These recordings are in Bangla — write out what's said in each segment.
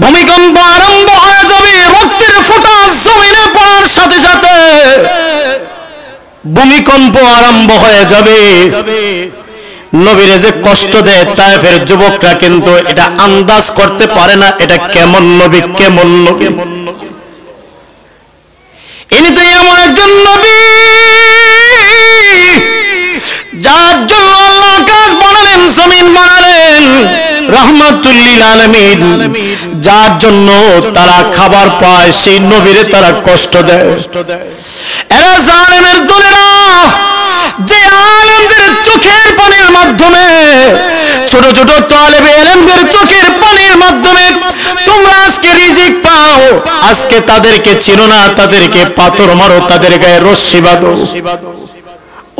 ভূমিকম্প আরম্ভ হয়ে যাবে, রক্তের ফোঁটা জমিনে পড়ার সাথে সাথে ভূমিকম্প আরম্ভ হয়ে যাবে। নবীরে যে কষ্ট দেয় তায়েফের যুবকরা কিন্তু এটা আন্দাজ করতে পারে না এটা কেমন নবী, কেমন নবী। ইনি তো এমন একজন নবী যার জন্য আল্লাহ আকাশ বানালেন, জমিন বানালেন, রাহমাতুল লিল আলামিন। যার জন্য তারা খাবার পায় সেই নবীরে তারা কষ্ট দেয়। এরা জালেমের দলেরা যে আলেমদের চোখের পানির মাধ্যমে, ছোট ছোট তালেবে ইলমদের চোখের পানির মাধ্যমে তোমরা আজকে রিজিক পাও, আজকে তাদেরকে চিনো না, তাদেরকে পাথর মারো, তাদের গায়ে রশ্মি বাঁধো।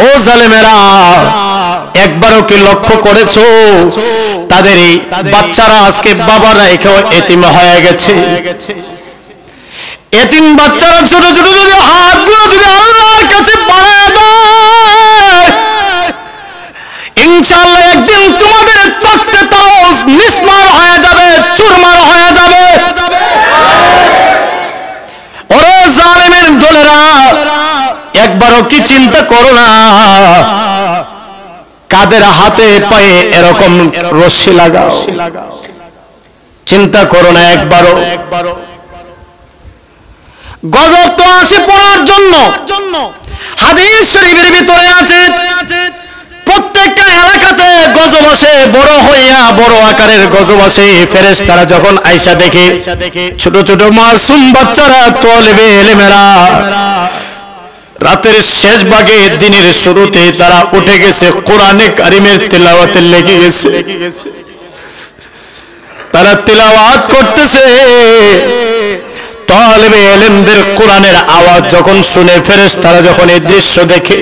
ও জালেমেরা, একবারও কি লক্ষ্য করেছো তাদের এই বাচ্চারা আজকে বাবারা একেও এতিম হয়ে গেছে? এতিম বাচ্চারা ছোট ছোট যদি হাতগুলো যদি আল্লাহর কাছে বাড়ায় দেয়, ইনশাআল্লাহ একদিন তোমাদের তক্তে তাও মিসমার হয়ে যাবে, চুরমার হয়ে যাবে। ওরে জালেমের দলেরা, একবারও কি চিন্তা করো না কাদের হাতে পায়ে এরকম রশ্মি লাগাও? চিন্তা করো না একবারও। গজব তো আসে পড়ার জন্য। হাদিস শরীফের ভিতরে আছে প্রত্যেকটা এলাকাতে গজব আসে, বড় হইয়া বড় আকারের গজব আসে। ফেরেশতারা যখন আয়েশা দেখে ছোট ছোট মাসুম বাচ্চারা, তালেবে ইলমেরা রাতের শেষ ভাগে দিনের শুরুতে তারা উঠে গেছে, কোরআনে কারিমের তিলাওয়াতে লেগে গেছে, তারা তিলাওয়াত করতেছে। তালেবে ইলমদের কোরআনের আওয়াজ যখন শুনে, ফেরেশতারা যখন এই দৃশ্য দেখে,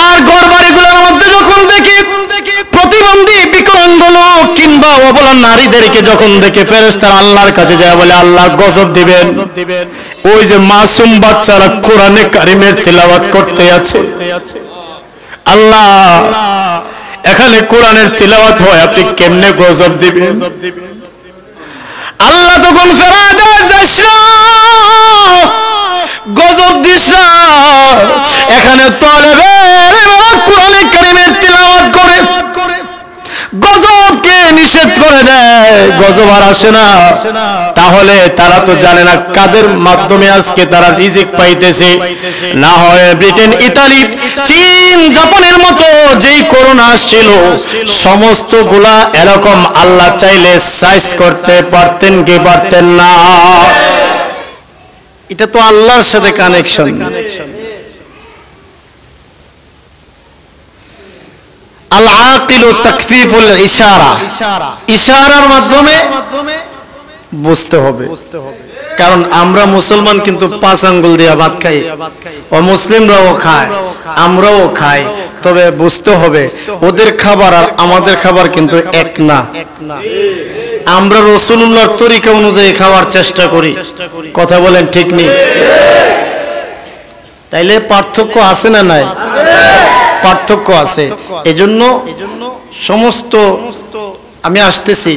আর ঘরবাড়িগুলোর মধ্যে যখন দেখে প্রতিবন্ধী বিকলাঙ্গ লোক কিংবা অবলা নারীদেরকে যখন দেখে, ফেরেশতারা আল্লাহর কাছে যায় বলে আল্লাহ গজব দিবেন। ওই যে মাসুম বাচ্চারা কোরআনে কারিমের তিলাওয়াত করতে আছে, আল্লাহ এখানে কোরআনের তিলাওয়াত হয়, আপনি কেমনে গজব দিবেন? আল্লাহ তখন ফেরায় দেয়, যাস না, গজব দিস না, এখানে তালেবে কোরআনে কারিমের তিলাওয়াত করে গজবকে নিষেধ করে দেয়, গজব আর আসে না। তাহলে তারা তো জানে না কাদের মাধ্যমে আজকে তারা রিজিক পাইতেছে। না হয় ব্রিটেন, ইতালি, চীন, জাপানের মতো যেই করোনা আসছিল সমস্ত গুলা এরকম আল্লাহ চাইলে সাইজ করতে পারতেন কি পারতেন না? এটা তো আল্লাহর সাথে কানেকশন। আল আকিলু তাকফিফুল ইশারা, ইশারার মাধ্যমে বুঝতে হবে। কারণ আমরা মুসলমান কিন্তু 5 আঙ্গুল দিয়ে ভাত খাই, অমুসলিমরাও খায়, আমরাও খাই, তবে বুঝতে হবে ওদের খাবার আর আমাদের খাবার কিন্তু এক না। আমরা রাসূলুল্লাহর তরিকা অনুযায়ী খাওয়ার চেষ্টা করি, কথা বলেন ঠিক নেই? তাইলে পার্থক্য আছে না নাই? পার্থক্য আছে। এজন্য সমস্ত আমি আসতেছি,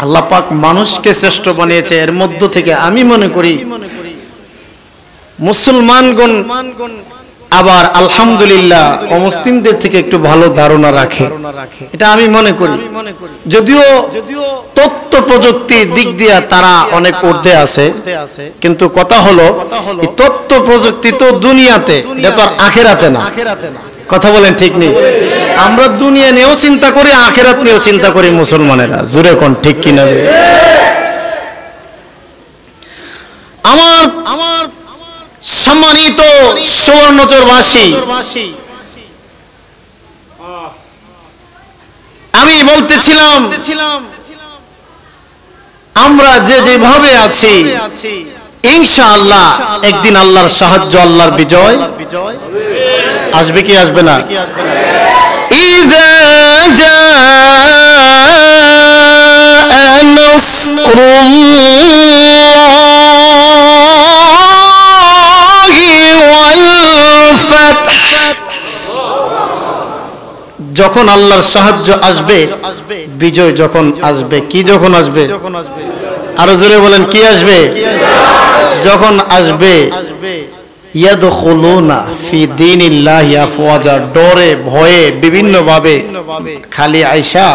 আল্লাহ পাক মানুষকে শ্রেষ্ঠ বানিয়েছে। এর মধ্য থেকে আমি মনে করি মুসলমানগণ আবার আলহামদুলিল্লাহ অমুসলিমদের থেকে একটু ভালো ধারণা রাখে, এটা আমি মনে করি। যদিও তথ্য প্রযুক্তির দিক দিয়ে তারা অনেক ঊর্ধ্বে আছে, কিন্তু কথা হলো এই তথ্য প্রযুক্তি তো দুনিয়াতে, এটা তো আর আখিরাতে না। কথা বলেন ঠিক নেই? আমরা দুনিয়া নিয়েও চিন্তা করি, আখিরাত নিয়েও চিন্তা করি মুসলমানেরা, জোরে কোন ঠিক কিনা? আমার সম্মানিত সুবর্ণচরবাসী, আমি বলতেছিলাম আমরা যে যেভাবে আছি ইনশাআল্লাহ একদিন আল্লাহর সাহায্য, আল্লাহর বিজয় আসবে কি আসবে না? ইযা জাআ নাসরুল্লাহি ওয়াল ফাতহ, যখন যখন আল্লাহর সাহায্য আসবে, বিজয় যখন আসবে, কি যখন আসবে, আরো জোরে বলেন কি আসবে? যখন আসবে, ইয়াদখুলুনা ফি দীনিল্লাহি আফওয়াজা, ডরে ভয়ে বিভিন্ন ভাবে খালি আয়েশা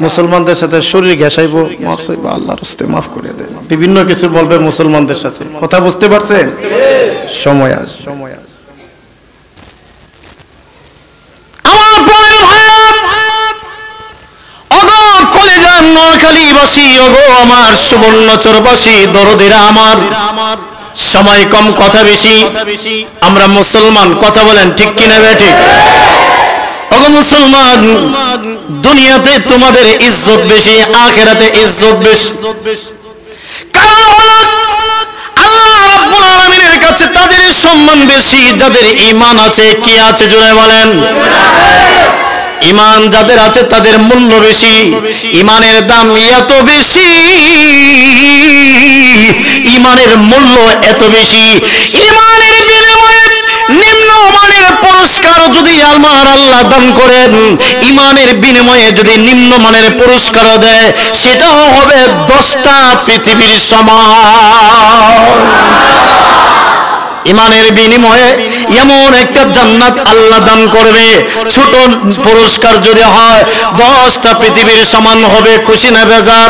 মুসলমানদের সাথে শরীর ঘেঁষাইবো, মাফ চাইবো, আল্লাহর রাস্তে মাফ করে দেন, বিভিন্ন কিছু বলবে মুসলমানদের সাথে। কথা বুঝতে পারছেন? সময় আসবে, সময় আসবে। আমার প্রাণের ভাইরা, ওগো কলেজার নোয়াখালীবাসী, ওগো আমার সুবর্ণচরবাসী দরদিরা আমার, সময় কম কথা বেশি, আমরা মুসলমান, কথা বলেন ঠিক কিনা বেঠিক? ওগো মুসলমান, দুনিয়াতে তোমাদের ইজ্জত বেশি, আখিরাতে ইজ্জত বেশি। কারণ আল্লাহ রাব্বুল আলামিনের কাছে তাদের সম্মান বেশি যাদের ঈমান আছে। কি আছে জোরে বলেন? ঈমান যাদের আছে তাদের মূল্য বেশি, ঈমানের দাম এত বেশি, ঈমানের মূল্য এত বেশি। ঈমানের বিনিময়ে নিম্নমানের পুরস্কার যদি আমার আল্লাহ দান করেন, ঈমানের বিনিময়ে যদি নিম্নমানের পুরস্কার দেয়, সেটাও হবে 10টা পৃথিবীর সমান। ঈমানের বিনিময়ে এমন একটা জান্নাত আল্লাহ দান করবে, ছোট পুরস্কার যদি হয় 10টা পৃথিবীর সমান হবে। খুশি না বেজার?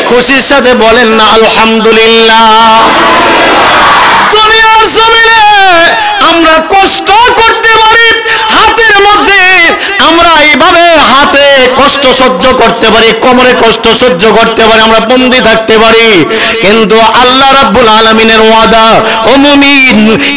খুশির সাথে বলেন না আলহামদুলিল্লাহ। দুনিয়ার জমিনে আমরা কষ্ট করতে পারি, হাতের মধ্যে আমরা এইভাবে হাতে কষ্ট সহ্য করতে পারি, কোমরে কষ্ট সহ্য করতে পারি, আমরা বন্দী থাকতে পারি, কিন্তু আল্লাহ রাব্বুল আলামিনের ওয়াদা, ও মুমিন,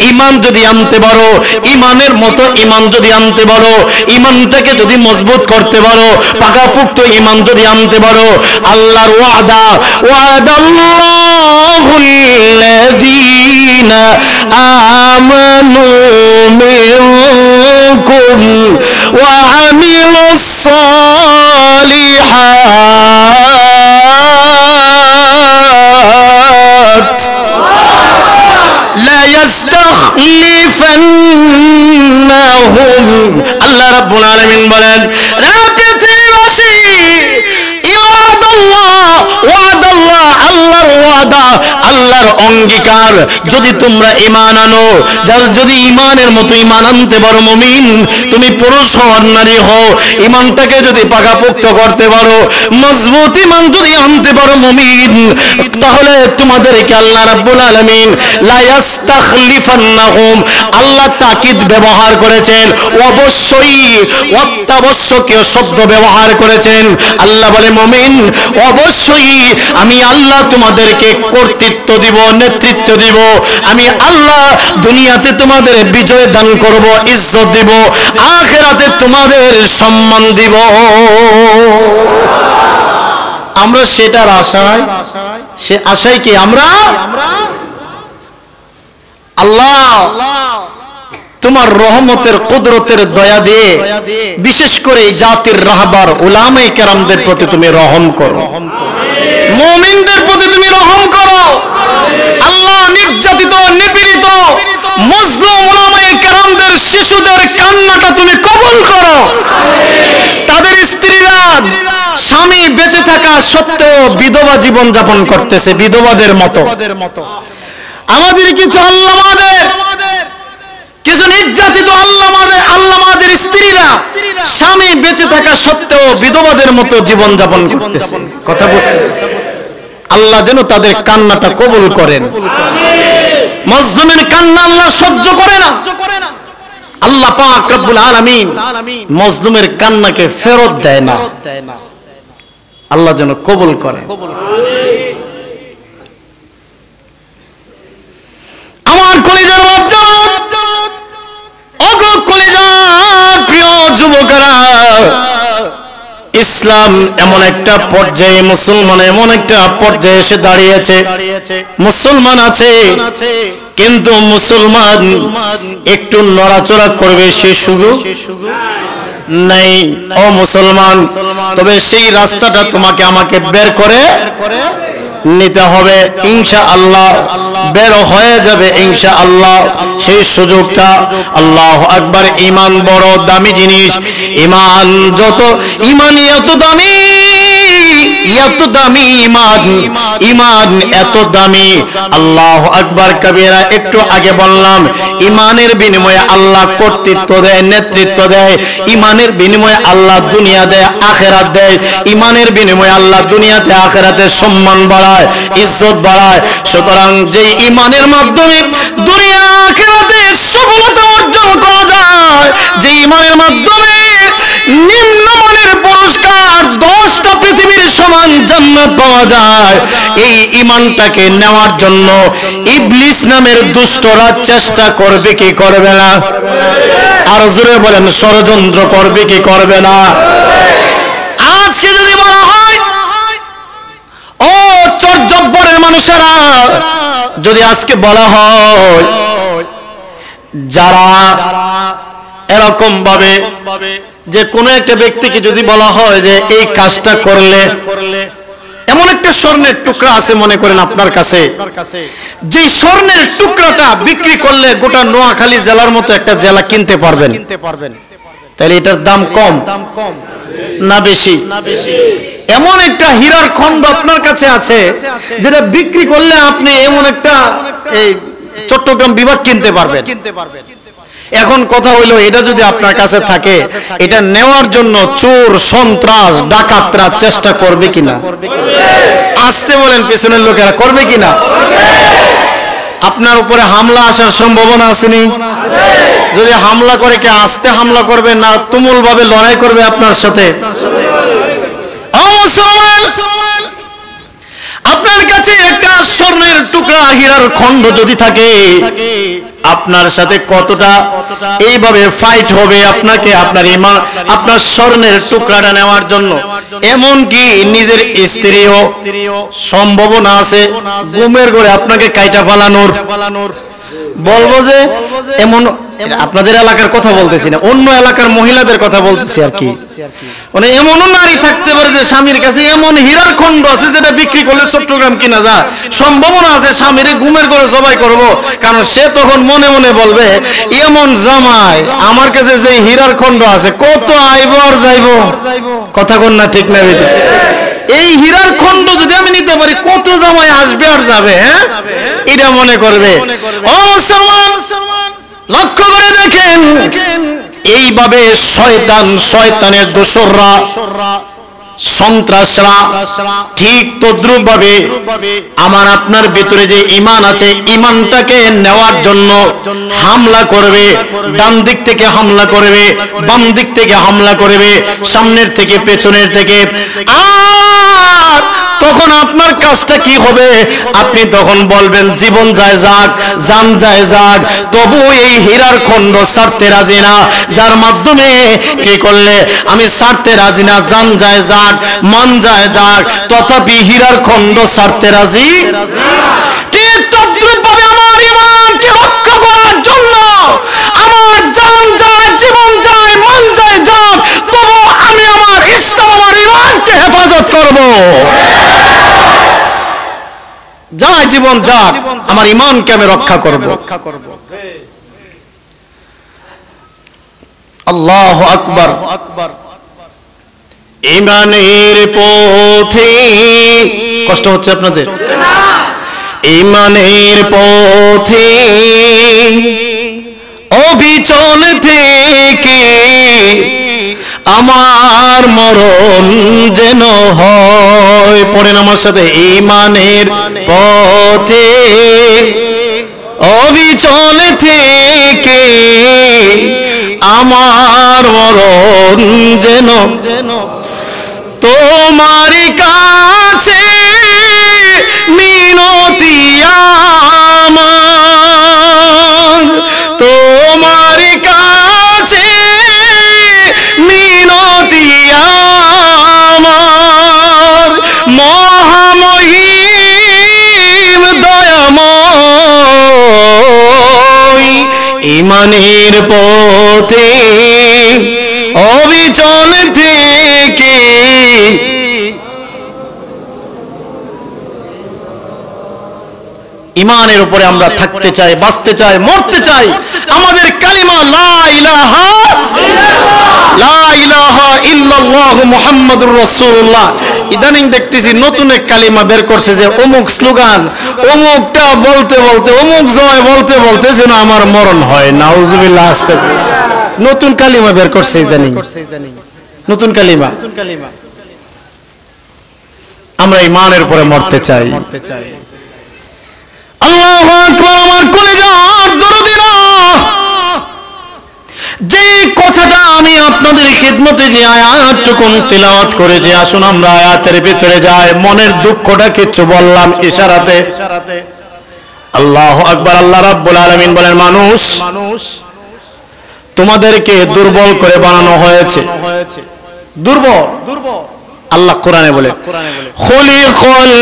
ঈমান যদি আনতে পারো, ঈমানের মতো ঈমান যদি আনতে পারো, ঈমানটাকে যদি মজবুত করতে পারো, পাকাপোক্ত ঈমান যদি আনতে পারো, আল্লাহর ওয়াদা, ওয়াদাল্লাহুল্লাযীনা আমানু মিনকুম ওয়া আমিলুস সালিহাত লা ইস্তাখলিফান্নাহুম। আল্লাহ রাব্বুল আলামিন বলেন, হে পৃথিবীবাসী, আল্লাহর ওয়াদা, আল্লাহর অঙ্গীকার, যদি তোমরা ঈমান আনো, যদি ঈমানের মতো ঈমান আনতে পারো মুমিন, তুমি পুরুষ হও আর নারী হও, ঈমানটাকে যদি পাকাপোক্ত করতে পারো, মজবুত ঈমান যদি আনতে পারো মুমিন, তাহলে তোমাদেরকে আল্লাহ রাব্বুল আলামিন লা ইস্তাখলিফান্নাহুম, আল্লাহ তাকিদ ব্যবহার করেছেন, অবশ্যই অত্যাবশ্যকীয় শব্দ ব্যবহার করেছেন। আল্লাহ বলে, মুমিন, অবশ্যই আমি আল্লাহ তোমাদেরকে কর্তৃত্ব দিব, নেতৃত্ব দিব, আমি আল্লাহ দুনিয়াতে তোমাদের বিজয় দান করব, ইজ্জত দিব, আখিরাতে তোমাদের সম্মান দিব। আমরা সেটার আশায়, সে আশায় কি আমরা আল্লাহ তোমার রহমতের কুদরতের দয়া দিয়ে বিশেষ করে এই জাতির রাহবার উলামায়ে কেরামদের প্রতি তুমি রহম করো, মুমিনদের প্রতি তুমি রহম করো। আল্লাহ নির্যাতিত, নিপীড়িত মুসলিম উলামায়ে কেরামদের শিশুদের কান্নাটা তুমি কবুল করো। তাদের স্ত্রীরা স্বামী বেঁচে থাকা সত্ত্বেও বিধবা জীবন যাপন করতেছে, বিধবাদের মতো। আমাদের কিছু আল্লামাদের, কিছু নির্যাতিত আল্লামাদের স্ত্রীরা স্বামী বেঁচে থাকা সত্ত্বেও বিধবাদের মতো জীবন যাপন করতেছে। কথা বুঝতে? আল্লাহ যেন তাদের কান্নাটা কবুল করেন। মজলুমের কান্না আল্লাহ সহ্য করে না। আল্লাহ পাক রব্বুল আলামিন মজলুমের কান্নাকে ফেরত দেয় না। আল্লাহ যেন কবুল করে। আমার কলিজার প্রিয় যুবকেরা, ইসলাম এমন একটা পর্যায়ে, মুসলমান এমন একটা পর্যায়ে এসে দাঁড়িয়েছে, মুসলমান আছে কিন্তু মুসলমান একটু নড়াচড়া করবে সে সুযোগ নাই। ও মুসলমান, তবে সেই রাস্তাটা তোমাকে আমাকে বের করে নিতে হবে ইনশাআল্লাহ, বের হয়ে যাবে ইনশাআল্লাহ। সেই সুযোগটা, আল্লাহু আকবার। ঈমান বড় দামি জিনিস। ঈমান যত, ঈমান এত দামি, এত দামি ঈমান, ঈমান এত দামি। আল্লাহু আকবার কবীরা। একটু আগে বললাম ঈমানের বিনিময়ে আল্লাহ কর্তৃত্ব দেয়, নেতৃত্ব দেয়। ঈমানের বিনিময়ে আল্লাহ দুনিয়া দেয়, আখিরাত দেয়। ঈমানের বিনিময়ে আল্লাহ দুনিয়াতে আখিরাতে সম্মান বাড়ায়, ইজ্জত বাড়ায়। সুতরাং যে ঈমানের মাধ্যমে দুনিয়া আখিরাতে সফলতা অর্জন করা যায়, যে ঈমানের মাধ্যমে নিম্নমানের পুরস্কার 10টা পৃথিবীর সমান জান্নাত পাওয়া যায়, এই ঈমানটাকে নেওয়ার জন্য ইবলিস নামের দুষ্টরা চেষ্টা করবে কি করবে না? আর জোরে বলেন, ষড়যন্ত্র করবে কি করবে না? আজকে যদি বলা হয়, ও চরজব্বরের মানুষেরা, যদি আজকে বলা হয় যারা এরকম ভাবে যে কোনো একটা ব্যক্তিকে যদি বলা হয় যে এই কাজটা করলে, এমন একটা স্বর্ণের টুকরা আছে মনে করেন আপনার কাছে, যে স্বর্ণের টুকরাটা বিক্রি করলে গোটা নোয়াখালী জেলার মতো একটা জেলা কিনতে পারবেন, তাহলে এটার দাম কম না বেশি? এমন একটা হীরার খণ্ড আপনার কাছে আছে যেটা বিক্রি করলে আপনি এমন একটা এই চট্টগ্রাম বিভাগ কিনতে পারবেন। এখন কথা হইলো, এটা যদি আপনার কাছে থাকে, এটা নেওয়ার জন্য চোর, সন্ত্রাস, ডাকাতরা চেষ্টা করবে কিনা? আসতে বলেন, পেছনের লোকেরা করবে কিনা? আপনার উপরে হামলা আসার সম্ভাবনা আসেনি? যদি হামলা করে, কে আস্তে হামলা করবে না তুমুল ভাবে লড়াই করবে আপনার সাথে? আপনার কাছে একটা স্বর্ণের টুকরা, হীরার খণ্ড যদি থাকে, আপনার সাথে কতটা এইভাবে ফাইট হবে আপনাকে, আপনার ঈমান, আপনার স্বর্ণের টুকরাটা নেওয়ার জন্য। এমনকি নিজের স্ত্রীও সম্ভাবনা আছে ঘুমের ঘরে আপনাকে কাইটা ফালানোর। বলবো যে এমন, আপনাদের এলাকার কথা বলতেছি না, অন্য এলাকার মহিলাদের কথা বলতেছি আর কি। মানে এমনও নারী থাকতে পারে যে স্বামীর কাছে এমন হীরার খণ্ড আছে যেটা বিক্রি করলে চট্টগ্রাম কিনা যায়। সম্ভাবনা আছে স্বামীর ঘুমের ঘরে জবাই করব, কারণ সে তখন মনে মনে বলবে, এমন জামাই আমার কাছে যে হীরার খণ্ড আছে, কত আইব আর যাইব। কথা কোন না, ঠিক না বেটি? এই হীরার খণ্ড যদি আমি নিতে পারি, কত জামাই আসবে আর যাবে। হ্যাঁ, এটা মনে করবে। ও মুসলমান, লক্ষ্য করে দেখেন, এইভাবে শয়তান, শয়তানের দোসররা, সন্ত্রাসরা ঠিক তদ্রুপ ভাবে আমার আপনার ভিতরে যে ঈমান আছে, ঈমানটাকে নেওয়ার জন্য হামলা করবে। ডান দিক থেকে হামলা করবে, বাম দিক থেকে হামলা করবে, সামনের থেকে, পেছনের থেকে। আর তখন আপনার কাজটা কি হবে? আপনি তখন বলবেন, জীবন যায় যাক, জান যায় যাক, তবু এই হীরার খণ্ড ছাড়তে রাজি না। যার মাধ্যমে কি করলে আমি ছাড়তে রাজি না, জান যায় যাক, মান যায় যাক, তথাপি হীরার খণ্ড ছাড়তে রাজি। ঠিক তদ্রুপভাবে আমার ঈমানকে রক্ষা করার জন্য আমার জান যায়, জীবন যায়, মান যায় যাক, তবু আমি আমার ইসলাম, আমার ঈমানকে হেফাজত করব। যায় জীবন যাক, আমার ঈমানকে আমি রক্ষা করব। আল্লাহু আকবার। ঈমানের পথে, কষ্ট হচ্ছে আপনাদের? ঈমানের পথে অবিচল থেকে আমার মরণ যেন হয়। পড়েন আমার সাথে, ঈমানের পথে অবিচল থেকে আমার মরণ যেন তোমার কাছে মিনতি আমার, তোমার কাছে মিনতি আমার, মহামহিম দয়াময়। ঈমানের পথে অবিচল থেকে ইমানের উপরে আমরা থাকতে চাই, বাঁচতে চাই, মরতে চাই। আমাদের কালিমা লা ইলাহা ইল্লাল্লাহু মুহাম্মাদুর রাসূলুল্লাহ। ইদানিং দেখতেছি নতুন এক কালিমা বের করছে যে অমুক স্লোগান, অমুকটা বলতে বলতে, অমুক জয় বলতে বলতে যেন আমার মরণ হয়। নাউজুবিল্লাহ। নতুন কালিমা বের করছে ইদানিং, নতুন কালিমা। আমরা ইমানের উপরে মরতে চাই। আল্লাহু আকবার। আমার কলিজার দরদিরা, যে কথাটা আমি আপনাদের খিদমতে যে আয়াতটুকুন তিলাওয়াত করেছি, আসুন আমরা আয়াতের ভিতরে যাই। মনের দুঃখটা কিছু বললাম ইশারাতে। আল্লাহু আকবার। আল্লাহ রাব্বুল আলামিন বলেন, মানুষ তোমাদেরকে দুর্বল করে বানানো হয়েছে। দুর্বল আল্লাহ কোরআনে বলে, খুলিকাল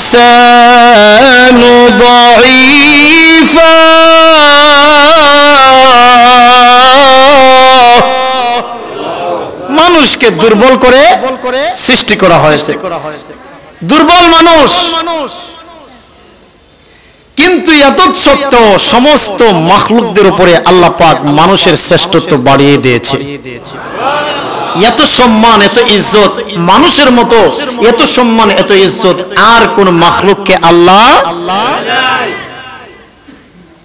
ইনসানু দাঈফা। মানুষকে দুর্বল করে সৃষ্টি করা হয়েছে, দুর্বল মানুষ। কিন্তু এত সত্ত্বেও সমস্ত মাখলুকদের উপরে আল্লাহ পাক মানুষের শ্রেষ্ঠত্ব বাড়িয়ে দিয়েছে। এত সম্মান, এত ইজ্জত মানুষের মতো, এত সম্মান, এত ইজ্জত আর কোন মাখলুককে আল্লাহ।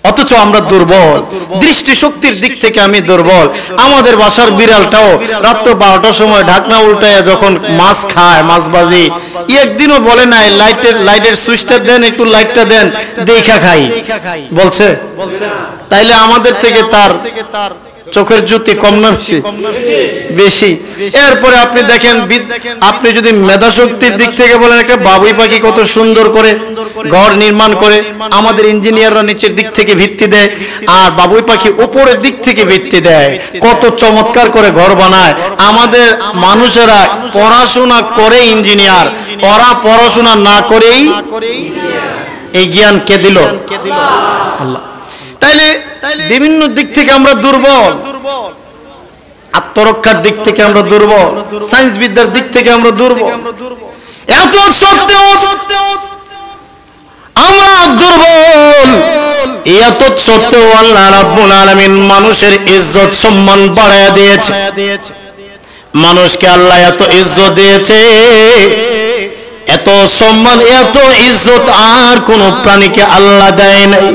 অথচ আমরা দুর্বল, দৃষ্টিশক্তির দিক থেকে আমি দুর্বল। আমাদের বাসার বিড়ালটাও রাত্র 12টার সময় ঢাকনা উল্টায় যখন মাছ খায়, মাছ বাজি, একদিনও বলে নাই লাইটের সুইচটা দেন, একটু লাইটটা দেন, দেখা খাই বলছে? তাইলে আমাদের থেকে তার চোখের জ্যোতি কম না বেশি? বেশি। এরপরে আপনি দেখেন, আপনি যদি মেধা শক্তির দিক থেকে বলেন, একটা বাবুই পাখি কত সুন্দর করে ঘর নির্মাণ করে, আমাদের ইঞ্জিনিয়াররা নিচের দিক থেকে ভিত্তি দেয়, আর বাবুই পাখি উপরের দিক থেকে ভিত্তি দেয়, কত চমৎকার করে ঘর বানায়। আমাদের মানুষেরা পড়াশোনা করে ইঞ্জিনিয়ার, ওরা পড়াশোনা না করেই এই জ্ঞান কে দিল? আল্লাহ। তাইলে বিভিন্ন দিক থেকে আমরা দুর্বল, আত্মরক্ষার দিক থেকে আমরা দুর্বল, সায়েন্স বিদ্যার দিক থেকে আমরা দুর্বল। এত সত্ত্বেও আমরা দুর্বল। এত সত্ত্বেও আল্লাহ রাব্বুল আলামিন মানুষের ইজ্জত সম্মান বাড়ায় দিয়েছে। মানুষকে আল্লাহ এত ইজ্জত দিয়েছে, এত সম্মান, এত ইজ্জত আর কোন প্রাণীকে আল্লাহ দেয় নাই।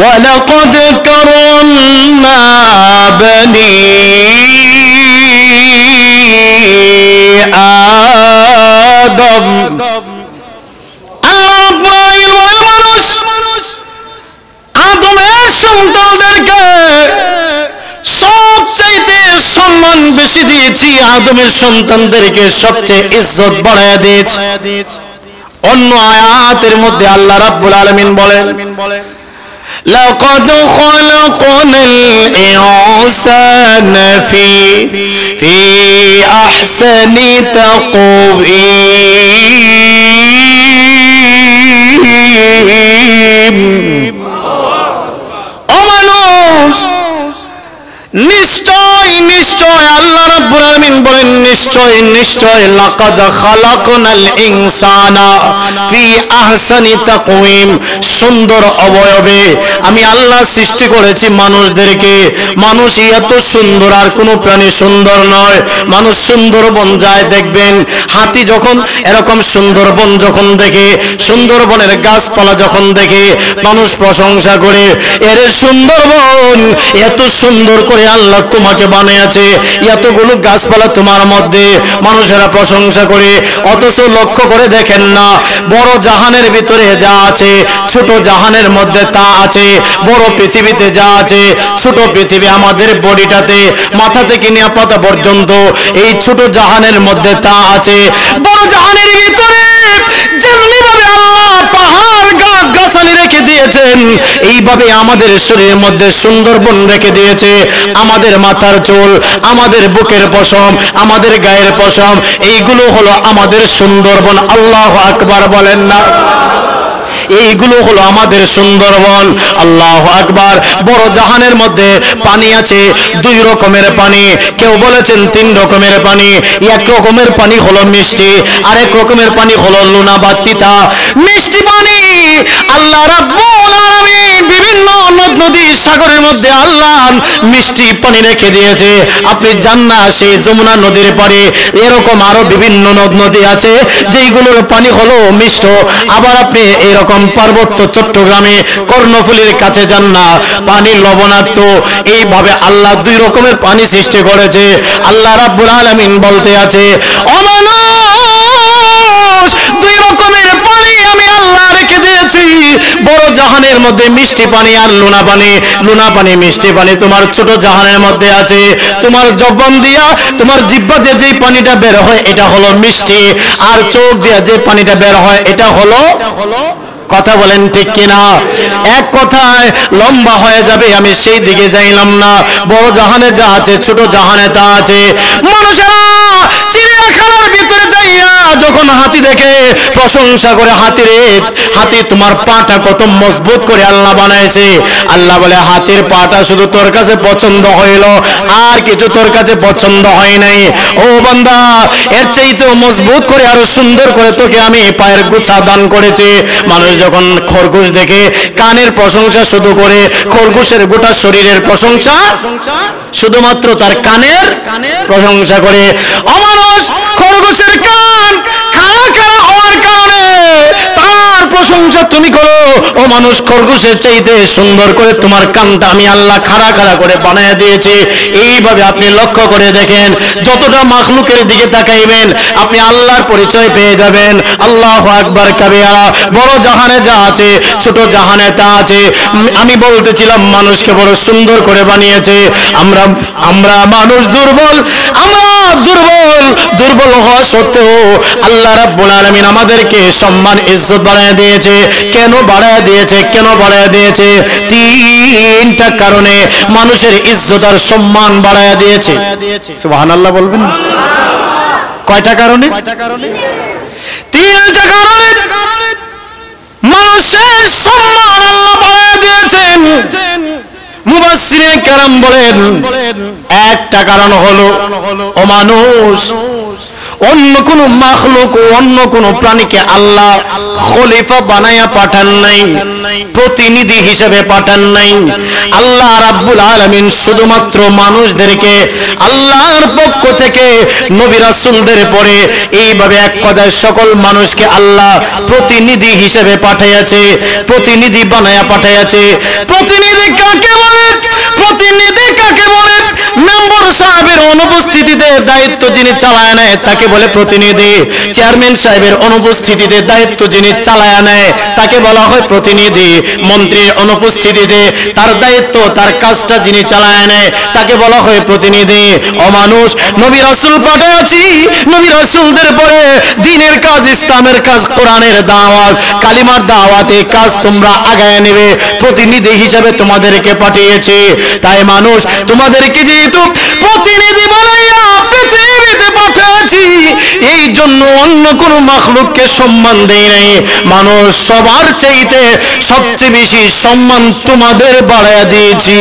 وَلَقَدْ كَرَّمْنَا بَنِي آدَمَ। আদমের সন্তানদেরকে সবচেয়ে সম্মান বেশি দিয়েছি, আদমের সন্তানদেরকে সবচেয়ে ইজ্জত বাড়ায় দিয়েছি। অন্য আয়াতের মধ্যে আল্লাহ রাব্বুল আলামিন বলেন, لقد خلقنا الإنسان في أحسن تقويم। নিশ্চয় নিশ্চয় আল্লাহ রাব্বুল আলামিন বলেন, নিশ্চয় নিশ্চয় লাকাদ খালাকনাল ইনসানা ফি আহসানি তাকওয়িম। সুন্দর অবয়বে আমি আল্লাহ সৃষ্টি করেছি মানুষদেরকে। মানুষ এত সুন্দর, আর কোনো প্রাণী সুন্দর নয়। মানুষ সুন্দরবন যায় দেখবেন, হাতি যখন এরকম সুন্দরবন যখন দেখে, সুন্দরবনের গাছপালা যখন দেখে, মানুষ প্রশংসা করে, এর সুন্দরবন এত সুন্দর করে আল্লাহ তোমাকে বানিয়েছে, এতগুলো গাছপালা তোমার মধ্যে, মানুষেরা প্রশংসা করে। অথচ লক্ষ্য করে দেখেন না, বড় জাহানের ভিতরে যা আছে, ছোট জাহানের মধ্যে তা আছে। বড় পৃথিবীতে যা আছে, ছোট পৃথিবী আমাদের বডিটাতে, মাথা থেকে নিয়ে পাতা পর্যন্ত, এই ছোট জাহানের মধ্যে তা আছে। বড় জাহানের ভিতরে যেমনি ভাবে আল্লাহ পাহাড় গাছ গাছালি রেখে দিয়েছেন, এইভাবে আমাদের শরীরের মধ্যে সুন্দরবন রেখে দিয়েছে। আমাদের মাথার চুল, আমাদের বুকের পশম, আমাদের গায়ের পশম, এইগুলো হলো আমাদের সুন্দরবন। আল্লাহু আকবার বলেন না? এইগুলো হলো আমাদের সুন্দরবন। আল্লাহু আকবার। বড় জাহানের মধ্যে পানি আছে দুই রকমের পানি, কেউ বলেছেন তিন রকমের পানি। এক রকমের পানি হলো মিষ্টি, আরেক রকমের পানি হলো লুনা বা তিতা। মিষ্টি পানি আল্লাহ রাব্বুল আলামিন বিভিন্ন নদ নদী সাগরের মধ্যে আল্লাহ মিষ্টি পানি রেখে দিয়েছে। আপনি যান না সেই যমুনা নদীর পারে, এরকম আরো বিভিন্ন নদ নদী আছে যেইগুলোর পানি হলো মিষ্ট। আবার আপনি এরকম পার্বত্য চট্টগ্রামে কর্ণফুলীর কাছে যান না, পানি লবণাক্ত। এইভাবে আল্লাহ দুই রকমের পানি সৃষ্টি করেছে। আল্লাহ রাব্বুল আলামিন বলতে আছে, ও মানুষ, দুই রকমের পানি আমি আল্লাহ রেখে দিয়েছি। বড় জাহানের মধ্যে মিষ্টি পানি আর লুনা পানি। লুনা পানি মিষ্টি পানি তোমার ছোট জাহানের মধ্যে আছে। তোমার জবান দিয়া তোমার জিহ্বা দিয়ে যে পানিটা বের হয় এটা হলো মিষ্টি, আর চোখ দিয়া যে পানিটা বের হয় এটা হলো, কথা বলেন ঠিক কিনা? এক কথায় লম্বা হয়ে যাবে, আমি সেই দিকে যাইলাম না। বড় জাহানে যা আছে ছোট জাহানে তা আছে। মানুষেরা চিড়িয়াখানার ভিতরে যাইয়া যখন হাতি দেখে প্রশংসা করে, হাতি তোমার পাটা কত মজবুত করে আল্লাহ বানাইছে। আল্লাহ বলে হাতির পাটা শুধু তোর কাছে পছন্দ হইল, আর কিছু তোর কাছে পছন্দ হয় নাই। ও বান্দা, এর চাইতেও মজবুত করে আরো সুন্দর করে তোকে আমি পায়ের গোছা দান করেছি। মানুষ যখন খরগোশ দেখে কানের প্রশংসা শুধু করে, খরগোশের গোটা শরীরের প্রশংসা শুধুমাত্র তার কানের প্রশংসা করে। অমানুষ, খরগোশের কান খাড়া খাড়া হওয়ার কারণে তার প্রশংসা তুমি করো। ও মানুষ, খরগোশের চাইতে সুন্দর করে তোমার কানটা আমি আল্লাহ খাড়া খাড়া করে বানায় দিয়েছি। এইভাবে আপনি লক্ষ্য করে দেখেন, যতটা মাখলুকের দিকে তাকাইবেন আপনি আল্লাহর পরিচয় পেয়ে যাবেন। আল্লাহু আকবার কাবীরা। বড় জাহানে যা আছে ছোট জাহানে তা আছে। আমি বলতেছিলাম মানুষকে বড় সুন্দর করে বানিয়েছে। আমরা মানুষ দুর্বল, দুর্বল হওয়া সত্ত্বেও আল্লাহ রাব্বুল আলামিন আমাদেরকে সম্মান ইজ্জত বাড়ায় দিয়েছে। কেন বাড়ায় দিয়েছে? তিনটা কারণে মানুষের ইজ্জত আর সম্মান বাড়ায় দিয়েছে। সুবহানাল্লাহ বলবেন? কয়টা কারণে? তিনটা কারণে মানুষের সম্মান আল্লাহ বাড়ায় দিয়েছেন। মুফাসসিরিনে কেরাম বলেন, একটা কারণ হলো, ও মানুষ, অন্য কোন মাখলুক, অন্য কোন প্রাণীকে আল্লাহ খলিফা বানায়া পাঠান নাই, প্রতিনিধি হিসেবে পাঠান নাই। আল্লাহ রাব্বুল আলামিন শুধুমাত্র মানুষদেরকে আল্লাহর পক্ষ থেকে নবী রাসূলদের পরে এইভাবে এক কথায় সকল মানুষকে আল্লাহ প্রতিনিধি হিসেবে পাঠাইয়াছে, প্রতিনিধি বানায়া পাঠাইয়াছে। প্রতিনিধি কাকে বলে? মেম্বার সাহেবের অনুপস্থিতিতে দায়িত্ব যিনি চালায় নেয় তাকে বলে প্রতিনিধি। চেয়ারম্যান সাহেবের অনুপস্থিতিতে দায়িত্ব যিনি চালায় নেয় তাকে বলা হয় প্রতিনিধি। মন্ত্রীর অনুপস্থিতিতে তার দায়িত্ব, তার কাজটা যিনি চালায় নেয় তাকে বলা হয় প্রতিনিধি। ও মানুষ, নবী রাসূল পাঠাইয়াছি, নবী রাসূলদের পরে দ্বীনের কাজ, ইসলামের কাজ, কোরআনের দাওয়াত, কালিমার দাওয়াতে কাজ তোমরা আগায় নেবে, প্রতিনিধি হিসেবে তোমাদেরকে পাঠিয়েছি। তাই মানুষ, তোমাদেরকে যেহেতু প্রতিনিধি বানাইয়া পৃথিবীতে পাঠিয়েছি, এই জন্য অন্য কোন মাখলুককে সম্মান দেই নাই। মানুষ, সবার চাইতে সবচেয়ে বেশি সম্মান তোমাদের বাড়াইয়া দিয়েছি।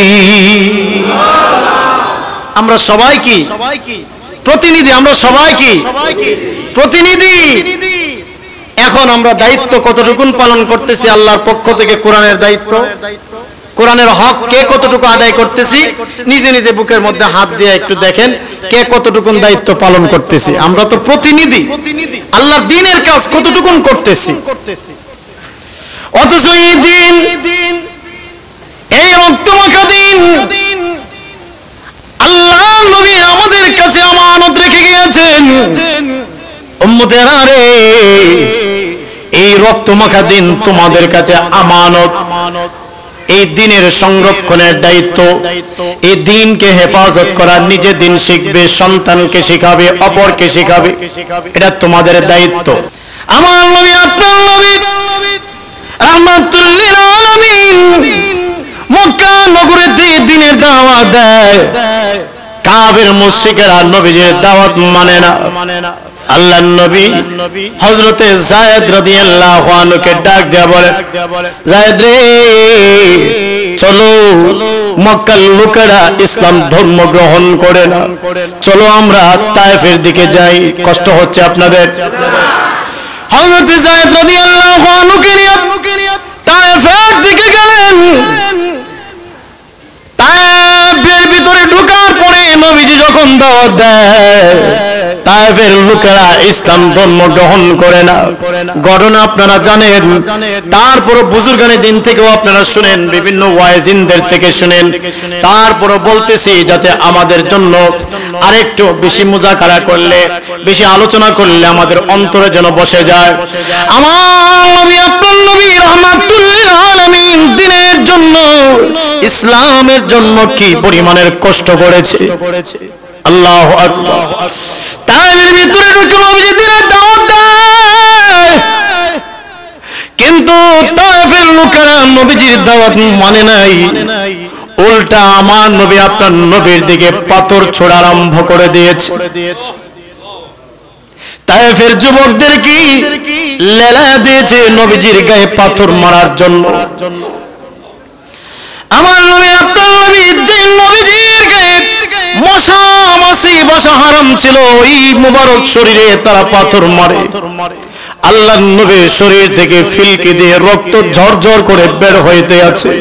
আমরা সবাই কি প্রতিনিধি? আমরা সবাই কি প্রতিনিধি? এখন আমরা দায়িত্ব কতটুকু পালন করতেছি আল্লাহর পক্ষ থেকে? কোরআনের দায়িত্ব, কোরআনের হক কে কতটুকু আদায় করতেছি? নিজে নিজে বুকের মধ্যে হাত দিয়ে একটু দেখেন কে কতটুকু দায়িত্ব পালন করতেছি। আমরা তো প্রতিনিধি, আল্লাহর দ্বীনের কাজ কতটুকু করতেছি? অথচ এই দিন, এই রক্তমাখা দিন আল্লাহ নবী আমাদের কাছে আমানত রেখে গিয়েছেন। উম্মতেরা রে, এই রক্তমাখা দিন তোমাদের কাছে আমানত। এই দিনের সংরক্ষণের দায়িত্ব, এই দিনকে হেফাজত করা, নিজে দিন শিখবে, সন্তানকে শিখাবে, অপরকে শিখাবে, এটা তোমাদের দায়িত্ব। আমার নবী, আপনার নবী রাহমাতুল লিল আলামিন মক্কা নগরীতে দিনের দাওয়াত দেয়। কাফের মুশরিকেরা নবীজির দাওয়াত মানে না। আল্লাহর নবী হযরতে যায়েদ রাদিয়াল্লাহু আনহুকে ডাক দেয়া বলে, যায়েদ রে চলো, মক্কার লোকেরা ইসলাম ধর্ম গ্রহণ করে না, চলো আমরা তায়েফের দিকে যাই, কষ্ট হচ্ছে আপনাদের। হযরতে যায়েদ রাদিয়াল্লাহু আনহুকে নিয়ে তায়েফের দিকে গেলেন। তায়েফের ভিতরে ঢোকার পরে নবীজি যখন দাওয়াত দেয়, তায়েফের লোকেরা ইসলাম ধর্ম গ্রহণ করে না। ঘটনা আপনারা জানেন। তারপর বুজুর্গানে দিন থেকেও আপনারা শুনেন, বিভিন্ন ওয়াইজিনদের থেকে শুনেন। তারপর বলতেছি যাতে আমাদের জন্য আরেকটু বেশি মুজাকারা করলে, বেশি আলোচনা করলে আমাদের অন্তরে যেন বসে যায়। আমার নবী, আপনার নবী রাহমাতুল লিল আলামিন দিনের জন্য, ইসলামের জন্য কি পরিমাণের কষ্ট করেছে। আল্লাহু আকবার। তায়েফের ভিতরে ঢুকে নবীজি দিনের দাওয়াত দেয়, কিন্তু তায়েফের লোকেরা নবীজির দাওয়াত মানে নাই। উল্টা আমার নবী, আপনার নবীর দিকে পাথর ছোড়া আরম্ভ করে দিয়েছে। তায়েফের যুবকদের কি লেলা দিয়েছে নবীজির গায়ে পাথর মারার জন্য। আমার নবী, আপনার নবী, যে নবীজির গায়ে মশা মাছি বসা হারাম ছিল, ওই মুবারক শরীরে তারা পাথর মারে। আল্লাহর নবীর শরীর থেকে ফিলকি দিয়ে রক্ত ঝরঝর করে বের হইতে আছে।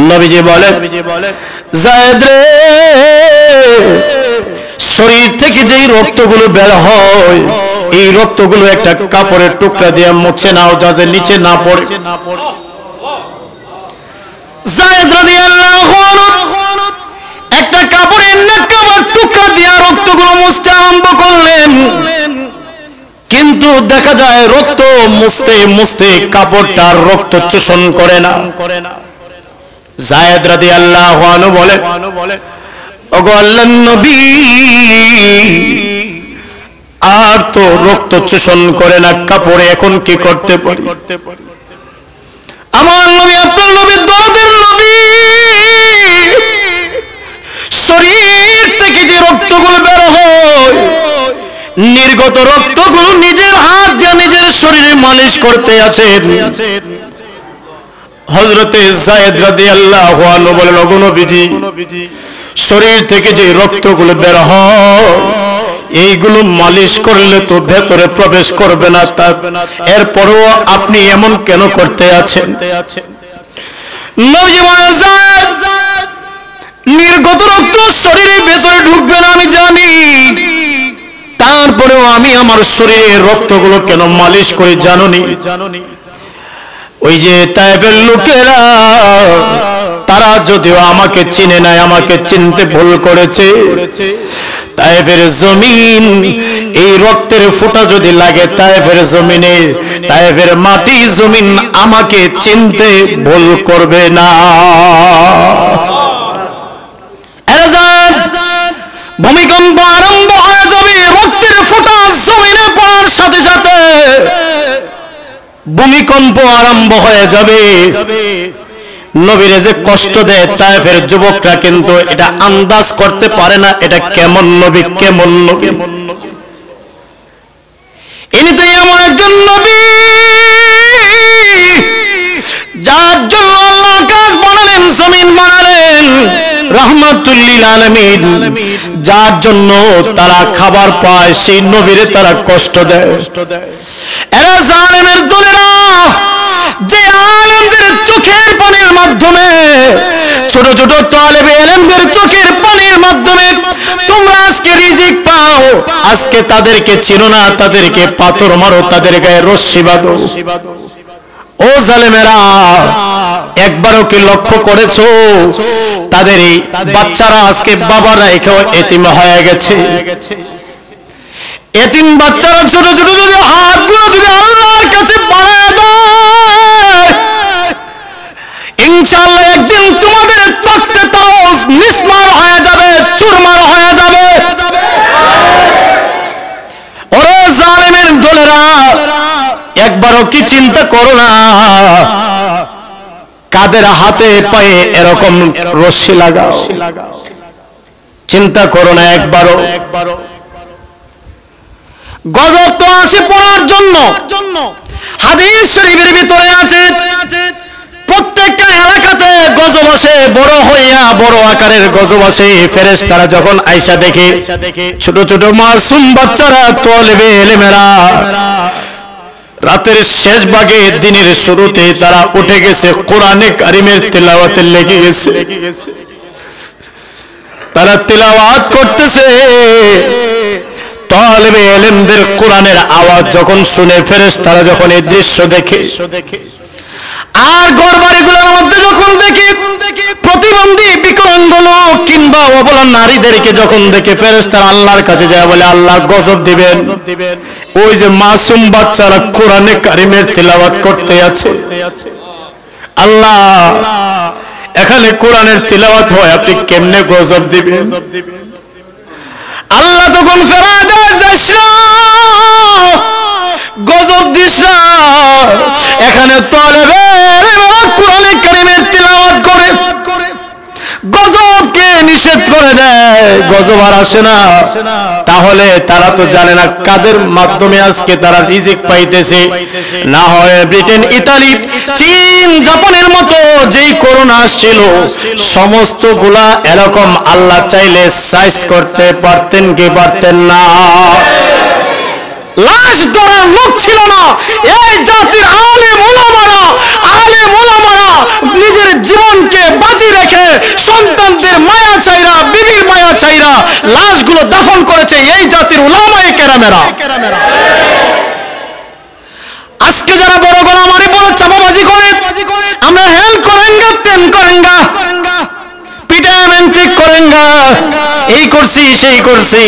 নবীজি বলে, যায়েদ রে, শরীর থেকে যেই রক্তগুলো বের হয়, এই রক্তগুলো একটা কাপড়ের টুকরা দিয়ে মুছে নাও, যাতে নিচে না পড়ে। যায়েদ রাদিয়াল্লাহু আনহু একটা কাপড়ের টুকরা দিয়ে রক্তগুলো মুছতে আরম্ভ করলেন, কিন্তু দেখা যায় রক্ত মুছতে মুছতে কাপড়টার রক্ত চোষণ করে না। যায়েদ রাদিয়াল্লাহু আনহু বলে, ওগো আল্লাহর নবী, আর তো রক্ত চোষণ করে না কাপড়ে, এখন কি করতে পারি? আমার নবী, আপনার নবী দরদের নবী, শরীর থেকে যে রক্তগুলো বের হয়, নির্গত রক্তগুলো নিজের হাত দিয়ে নিজের শরীরে মালিশ করতে আছেন। হযরতে যায়েদ রাদিয়াল্লাহু আনহু বলেন, ওগো নবীজি, শরীর থেকে যে রক্তগুলো বের হয়, এইগুলো মালিশ করলে তো ভেতরে প্রবেশ করবে না, এরপরেও আপনি এমন কেন করতে আছেন? নবী বলেন, যায়েদ, নির্গত রক্ত শরীরের ভেতরে ঢুকবে না আমি জানি, তারপরেও আমি আমার শরীরের রক্তগুলো কেন মালিশ করি জানোনি? ওই যে তায়েফের লোকেরা, তারা যদিও আমাকে চিনে নাই, আমাকে চিনতে ভুল করেছে। তায়েফের জমিন, এই রক্তের ফোঁটা যদি লাগে তায়েফের জমিনে, তায়েফের মাটি জমিন আমাকে চিনতে ভুল করবে না। ভূমিকম্প আরম্ভ হয়ে যাবে, রক্তের ফোঁটা জমিনে পড়ার সাথে সাথে ভূমিকম্প আরম্ভ হয়ে যাবে। নবীরে যে কষ্ট দেয় তায়েফের যুবকরা কিন্তু এটা আন্দাজ করতে পারে না, এটা কেমন নবী, কেমন নবী। ইনি তো এমন একজন নবী যার জন্য আল্লাহ আকাশ বানালেন, জমিন বানালেন, রাহমাতুল লিল আলামিন, যার জন্য তারা খাবার পায়, সেই নবীরে তারা কষ্ট দেয়। এরা জালেমের দলেরা, যে আলেমদের চোখের পানির মাধ্যমে, ছোট ছোট তালেবে ইলমদের চোখের পানির মাধ্যমে তোমরা আজকে রিজিক পাও, আজকে তাদেরকে চিনো না, তাদেরকে পাথর মারো, তাদের গায়ে রশ্মি বাঁধো। ও জালেমেরা, একবারও কি লক্ষ্য করেছো তাদের এই বাচ্চারা আজকে বাবা রেখেও এতিম হয়ে গেছে? এতিম বাচ্চারা ছোট ছোট যদি হাতগুলো যদি আল্লাহর কাছে বাড়ায় দেয়, ইনশাআল্লাহ একদিন তোমাদের তক্তে তাও মিসমার হয়ে যাবে, চুরমার হয়ে যাবে। ওরে জালেমের দলেরা, একবারও কি চিন্তা করো না কাদের হাতে পায়ে এরকম রশ্মি লাগাও? চিন্তা করো না একবারও। গজব তো আসে পড়ার জন্য। হাদিস শরীফের ভিতরে আছে প্রত্যেকটা এলাকাতে গজব আসে, বড় হইয়া বড় আকারের গজব আসে। ফেরেশতারা যখন আয়েশা দেখে ছোট ছোট মাসুম বাচ্চারা তলবে ইলমেরা রাতের শেষ ভাগে দিনের শুরুতে তারা উঠে গেছে, কোরআনে কারিমের তিলাওয়াতে লেগে গেছে, তারা তিলাওয়াত করতেছে। তালেবে ইলমদের কোরআনের আওয়াজ যখন শুনে ফেরেশতারা যখন এই দৃশ্য দেখে, আর ঘরবাড়িগুলোর মধ্যে যখন দেখে প্রতিবন্ধী বিকলাঙ্গ লোক কিংবা অবলা নারীদেরকে যখন দেখে ফেরেশতারা আল্লাহর কাছে যায় বলে আল্লাহ গজব দিবেন। ওই যে মাসুম বাচ্চারা কোরআনে কারিমের তিলাওয়াত করতে আছে, আল্লাহ এখানে কোরআনের তিলাওয়াত হয়, আপনি কেমনে গজব দিবেন? আল্লাহ তখন ফেরায় দেয়, যাস না, গজব দিস না, এখানে তলবে কোরআনে কারিমের তিলাওয়াত করে গজবকে নিষেধ করে দেয়, গজব আর আসে না। তাহলে তারা তো জানে না কাদের মাধ্যমে আজকে তারা রিজিক পাইতেছে। না হয় ব্রিটেন, ইতালি, চীন, জাপানের মতো যেই করোনা আসছিল সমস্ত গুলা এরকম আল্লাহ চাইলে সাইজ করতে পারতেন কি পারতেন না? লাশ ধরার লোক ছিল না। এই জাতির আলেম ওলামারা নিজের জীবনকে বাজি রেখে সন্তানদের মায়া চাইরা, বিবির মায়া চাইরা লাশগুলো দাফন করেছে এই জাতির উলামায়ে কেরামেরা। আজকে যারা বড় গলামারি বড় চাপাবাজি করে, আমরা হেল করেঙ্গা, তেন করেঙ্গা, পিটামেন্ট ঠিক করেঙ্গা, এই করছি সেই করছি,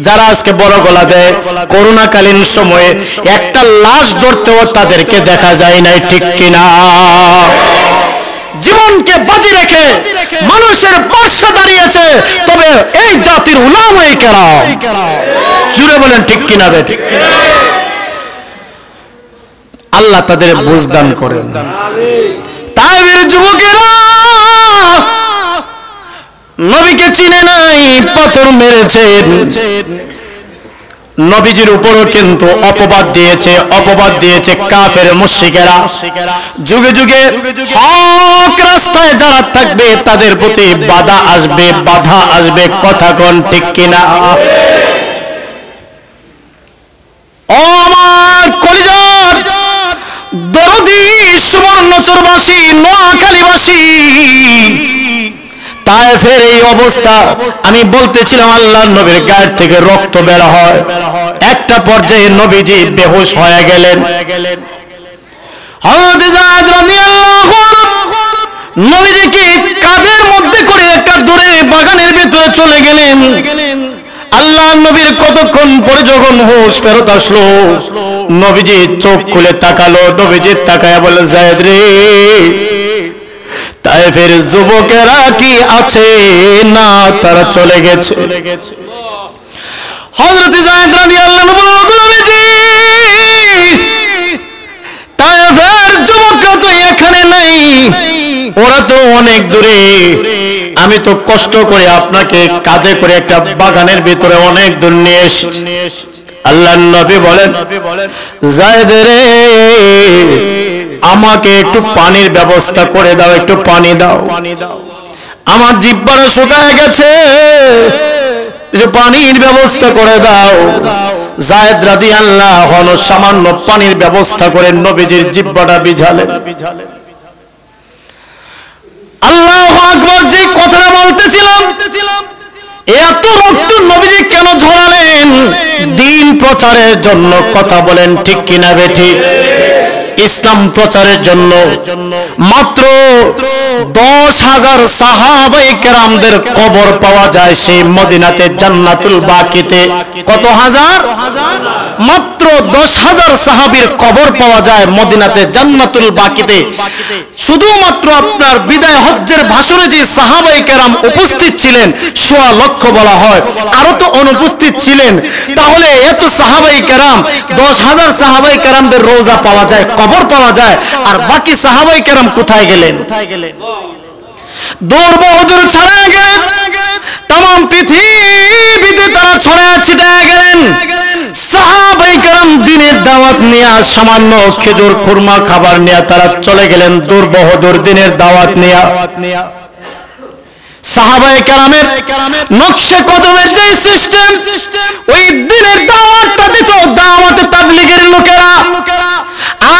যারা আজকে বড় গলা দেয়, করোনাকালীন সময়ে একটা লাশ ধরতেও তাদেরকে দেখা যায় নাই, ঠিক কিনা? জীবনকে বাজি রেখে মানুষের পাশে দাঁড়িয়েছে তবে এই জাতির উলামায়ে কেরাম। জুড়ে বলেন ঠিক কিনা? ঠিক কিনা? আল্লাহ তাদের বুঝদান করেন। তাইবের যুবকেরা নবীকে চিনে নাই, পাথর মেরেছে, নবীজির উপরও কিন্তু অপবাদ দিয়েছে কাফের মুশরিকেরা। যুগে যুগে হক রাস্তায় যারা থাকবে তাদের প্রতি বাধা আসবে, কথা কোন ঠিক কিনা? ও আমার কলিজার দরদি সুবর্ণচরবাসী, নোয়াখালীবাসী, তায়েফের এই অবস্থা, আমি বলতেছিলাম আল্লাহর নবীর গায়ের থেকে রক্ত বের হয়। একটা পর্যায়ে নবীজি বেহুশ হয়ে গেলেন। হযরত যায়েদ রাদিয়াল্লাহু আনহু নবীজিকে কাঁধের মধ্যে করে একটা দূরে বাগানের ভিতরে চলে গেলেন। আল্লাহর নবীর কতক্ষণ পরে যখন হুঁশ ফেরত আসলো, নবীজি চোখ খুলে তাকালো, নবীজি তাকায়া বলে, যায়েদ রে, তায়েফের যুবকেরা কি আছে? না, তারা চলে গেছে। হযরত যায়েদ রাদিয়াল্লাহু আনহু বললেন, তায়েফের যুবকরা তো এখানে নাই, ওরা তো অনেক দূরে। আমি তো কষ্ট করে আপনাকে কাঁধে করে একটা বাগানের ভিতরে অনেক দূর নিয়ে এসেছি। আল্লাহর নবী বলেন, যায়েদ রে, আমাকে একটু পানির ব্যবস্থা করে দাও, একটু পানি দাও, আমার জিহ্বাটা শুকায় গেছে, একটু পানির ব্যবস্থা করে দাও। যায়েদ রাদিয়াল্লাহু আনহু সামান্য পানির ব্যবস্থা করে নবীজির জিহ্বাটা ভিজালেন। আল্লাহু আকবার, যে কথাটা বলতেছিলাম, এত রক্ত নবীজি কেন ঝরালেন? দিন প্রচারের জন্য, কথা বলেন ঠিক কিনা বেঠিক? ইসলাম প্রচারের জন্য। মাত্র 10,000 সাহাবায়ে কেরামদের কবর পাওয়া যায় সেই মদিনাতে জান্নাতুল বাকিতে। কত হাজার? মাত্র 10,000 সাহাবীর কবর পাওয়া যায় মদিনাতে জান্নাতুল বাকিতে। শুধুমাত্র আপনার বিদায় হজ্জের ভাষণে যে সাহাবায়ে কেরাম উপস্থিত ছিলেন 1.25 লক্ষ বলা হয়, আরো তো অনুপস্থিত ছিলেন। তাহলে এত সাহাবায়ে কেরাম, 10,000 সাহাবায়ে কেরামদের রওজা পাওয়া যায়, কবর পাওয়া যায়, আর বাকি সাহাবায়ে কেরাম কোথায় গেলেন? দৌড় বাহাদুর ছাড়া গেলেন, तमाम পৃথিবীতে তারা ছড়ায় ছিটায় গেলেন। সাহাবায়ে কেরাম দিনের দাওয়াত নিয়ে সামান্য খেজুর খুরমা খাবার নিয়ে তারা চলে গেলেন দুর্বহদুর দিনের দাওয়াত নিয়ে। সাহাবায়ে কেরামের নকশে কদমের যে সিস্টেম, ওই দিনের দাওয়াতটা দিত দাওয়াতে তাবলীগের লোকেরা।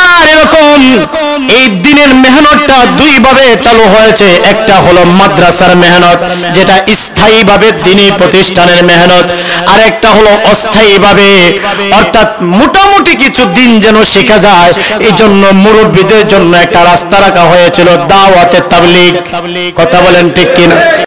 আর এরকম এই দিনের মেহনতটা দুই ভাবে চালু হয়েছে। একটা হলো মাদ্রাসার মেহনত, যেটা স্থায়ীভাবে দ্বীনি প্রতিষ্ঠানের মেহনত, আর একটা হলো অস্থায়ীভাবে, অর্থাৎ মোটামুটি কিছু দিন যেন শেখা যায়, এই জন্য মুরব্বীদের জন্য একটা রাস্তা রাখা হয়েছিল দাওয়াতে তাবলীগ। কথা বলেন ঠিক কিনা?